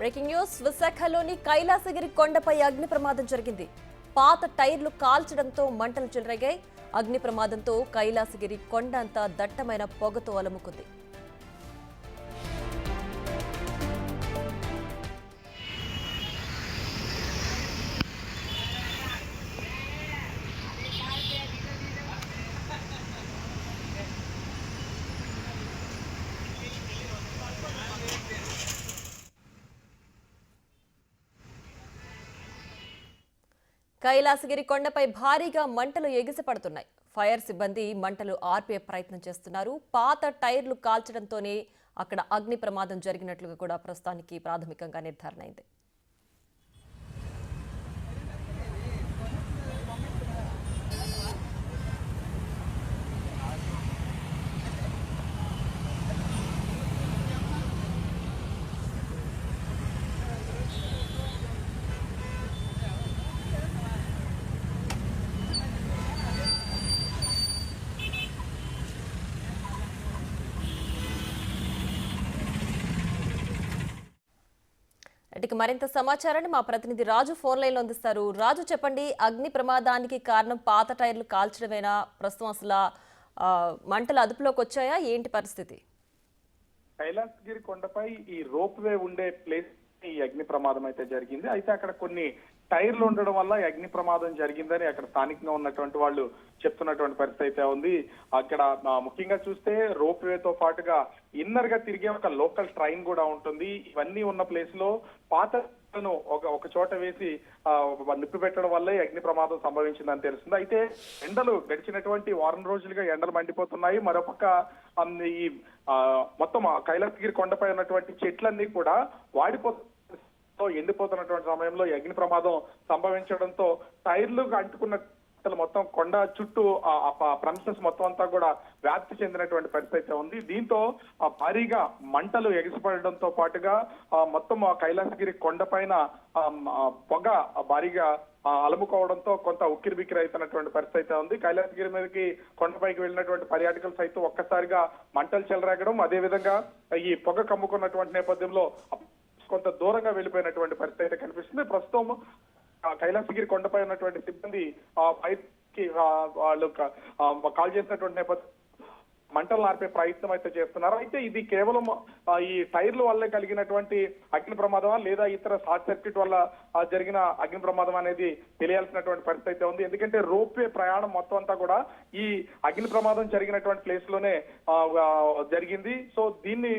Breaking news విశాఖలోని కైలాసగిరి కొండపై అగ్ని ప్రమాదం జరిగింది. పాత టైర్లు కాల్చడంతో మంటలు చెలరేగాయి. అగ్ని ప్రమాదంతో కైలాసగిరి కొండ అంతా దట్టమైన పొగతో అలుముకుంది. కైలాసగిరి కొండపై భారీగా మంటలు ఎగిసిపడుతున్నాయి. ఫైర్ సిబ్బంది మంటలు ఆర్పే ప్రయత్నం చేస్తున్నారు. పాత టైర్లు కాల్చడంతోనే అక్కడ అగ్ని ప్రమాదం జరిగినట్లుగా కూడా ప్రస్తుతానికి ప్రాథమికంగా నిర్ధారణ అయింది. ఇక మరింత సమాచారాన్ని మా ప్రతినిధి రాజు ఫోన్ లైన్ లో అందిస్తారు. రాజు, చెప్పండి, అగ్ని ప్రమాదానికి కారణం పాత టైర్లు కాల్చడమేనా? ప్రస్తుతం అసలు మంటలు అదుపులోకి వచ్చాయా? ఏంటి పరిస్థితి? కైలాసగిరి కొండపై ఈ రోప్ వే ఉండే ప్లేస్ ఈ అగ్ని ప్రమాదం అయితే జరిగింది. అయితే అక్కడ కొన్ని టైర్లు ఉండడం వల్ల ఈ అగ్ని ప్రమాదం జరిగిందని అక్కడ స్థానికంగా ఉన్నటువంటి వాళ్ళు చెప్తున్నటువంటి పరిస్థితి అయితే ఉంది. అక్కడ ముఖ్యంగా చూస్తే రోప్ వేతో పాటుగా ఇన్నర్ గా తిరిగే ఒక లోకల్ ట్రైన్ కూడా ఉంటుంది. ఇవన్నీ ఉన్న ప్లేస్ లో పాత ఒక చోట వేసి నిప్పు పెట్టడం వల్లే అగ్ని ప్రమాదం సంభవించిందని తెలుస్తుంది. అయితే ఎండలు గడిచినటువంటి వారం రోజులుగా ఎండలు మండిపోతున్నాయి. మరోపక్క ఈ మొత్తం కైలాసగిరి కొండపై ఉన్నటువంటి చెట్లన్నీ కూడా ఎండిపోతున్నటువంటి సమయంలో ఈ అగ్ని ప్రమాదం సంభవించడంతో టైర్లు అంటుకున్న మొత్తం కొండ చుట్టూ ప్రమిసెస్ మొత్తం అంతా కూడా వ్యాప్తి చెందినటువంటి పరిస్థితి ఉంది. దీంతో భారీగా మంటలు ఎగిసిపడడంతో పాటుగా మొత్తం కైలాసగిరి కొండ పైన పొగ భారీగా అలుముకోవడంతో కొంత ఉక్కిరి బిక్కిరి అవుతున్నటువంటి పరిస్థితి ఉంది. కైలాసగిరి మీదకి కొండపైకి వెళ్ళినటువంటి పర్యాటకులు సైతం ఒక్కసారిగా మంటలు చెలరేగడం, అదేవిధంగా ఈ పొగ కమ్ముకున్నటువంటి నేపథ్యంలో కొంత దూరంగా వెళ్ళిపోయినటువంటి పరిస్థితి అయితే కనిపిస్తుంది. ప్రస్తుతం కైలాసగిరి కొండపై ఉన్నటువంటి సిబ్బంది పైకి వాళ్ళు కాల్ చేసినటువంటి నేపథ్యం మంటలు ఆర్పే ప్రయత్నం అయితే చేస్తున్నారు. అయితే ఇది కేవలం ఈ టైర్ల వల్లే కలిగినటువంటి అగ్ని ప్రమాదమా లేదా ఇతర షార్ట్ సర్క్యూట్ వల్ల జరిగిన అగ్ని ప్రమాదం అనేది తెలియాల్సినటువంటి పరిస్థితి అయితే ఉంది. ఎందుకంటే రోప్వే ప్రయాణం మొత్తం అంతా కూడా ఈ అగ్ని ప్రమాదం జరిగినటువంటి ప్లేస్ లోనే జరిగింది. సో దీన్ని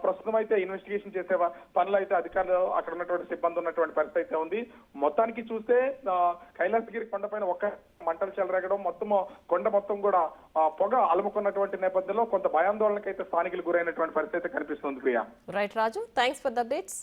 ప్రస్తుతం అయితే ఇన్వెస్టిగేషన్ చేసే పనులు అయితే అధికారులు అక్కడ ఉన్నటువంటి సిబ్బంది ఉన్నటువంటి పరిస్థితి అయితే ఉంది. మొత్తానికి చూస్తే కైలాసగిరి కొండపైన ఒక్క మంటలు చెలరేగడం, మొత్తం కొండ మొత్తం కూడా పొగ అలుముకున్నటువంటి నేపథ్యంలో కొంత భయాందోళనకైతే స్థానికులు గురైనటువంటి పరిస్థితి కనిపిస్తుంది. Priya. Right Raju, thanks for the updates.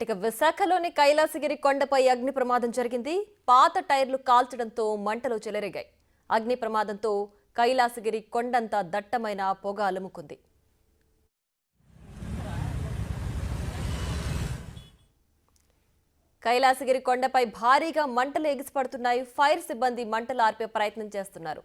ఇక విశాఖలోని కైలాసగిరి కొండపై అగ్ని ప్రమాదం జరిగింది. పాత టైర్లు కాల్చడంతో మంటలు చెలరేగాయి. అగ్ని ప్రమాదంతో కైలాసగిరి కొండంతా దట్టమైన పొగ అలుముకుంది. కైలాసగిరి కొండపై భారీగా మంటలు ఎగిసిపడుతున్నాయి. ఫైర్ సిబ్బంది మంటలు ఆర్పే ప్రయత్నం చేస్తున్నారు.